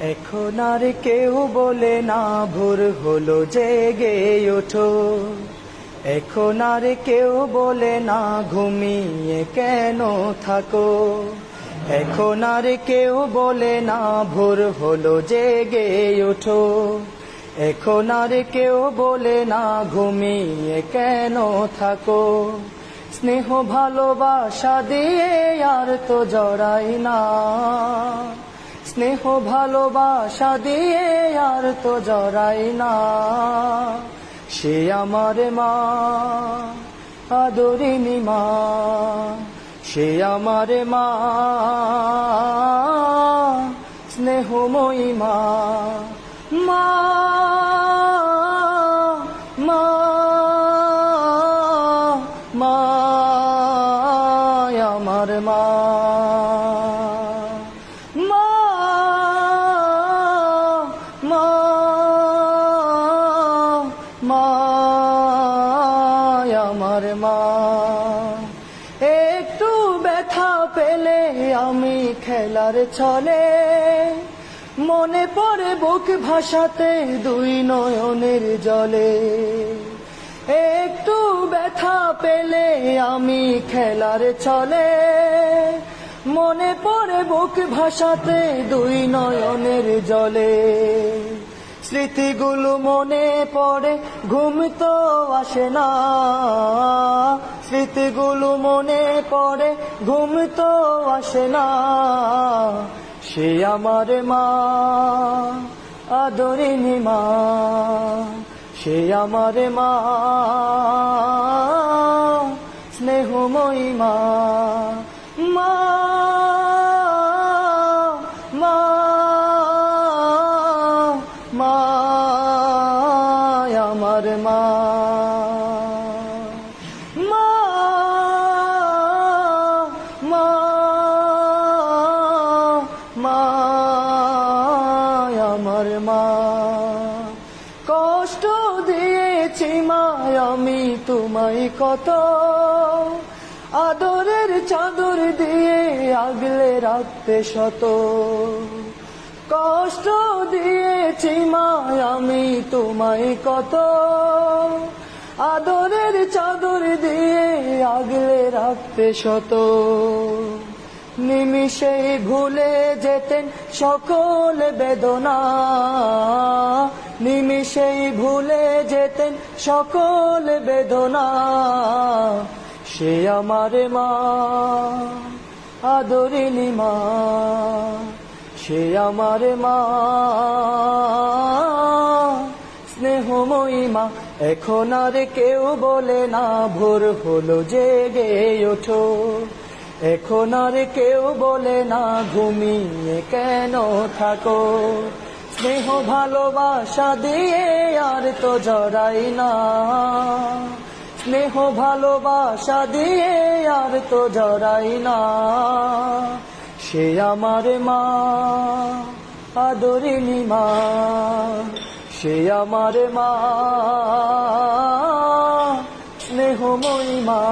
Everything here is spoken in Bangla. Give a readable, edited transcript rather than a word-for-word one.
এখন আর কেউ বলে না ভোর হলো জেগে ওঠো, এখন আর কেউ বলে না ঘুমিয়ে কেন থাকো, এখন আর কেউ বলে না ভোর হলো জেগে ওঠো, এখন আর কেউ বলে না ঘুমিয়ে কেন থাকো। স্নেহ ভালোবাসা দিয়ে আর তো জড়াই না, স্নেহ ভালোবাসা দিয়ে আর তো জড়াই না। সে আমার মা, আদরিনী মা, সে আমার মা, স্নেহময়ী মা। মা মা মা আমার মা, মা মা মা আমার মা। একটু ব্যথা পেলে আমি খেলার ছলে মনে পড়ে বুক ভাসাতে দুই নয়নের জলে। একটু ব্যথা পেলে আমি খেলার ছলে মনে পড়ে বুক ভাসাতে দুই নয়নের জলে। স্মৃতিগুলো মনে পড়ে ঘুম তো আসে না, স্মৃতিগুলো মনে পড়ে ঘুম তো আসে না। সে আমার মা, আদরিনী মা, সে আমার মা, স্নেহময়ী মা। মা মা মা আমার মা, মা মা মা আমার মা। কষ্ট দিয়েছি মা আমি তোমায় কত, আদরের চাদর দিয়ে আগলে রাখতে শত। কষ্ট দিয়েছি মা আমি তোমায় কত, আদরের চাদর দিয়ে আগলে রাখতে শত। নিমিষেই ভুলে যেতেন সকল বেদনা, নিমিষেই ভুলে যেতেন সকল বেদনা। সে আমার মা, আদরিনী মা, সে আমার মা, স্নেহময়ী মা। এখন আর কেউ বলে না ভোর হলো জেগে ওঠো, এখন আর কেউ বলে না ঘুমিয়ে কেন থাকো। স্নেহ ভালোবাসা দিয়ে আর তো জড়াই না, স্নেহ ভালোবাসা দিয়ে আর তো জড়াই না। সে আমার মা, আদরিনী মা, সে আমার মা, স্নেহময়ী মা।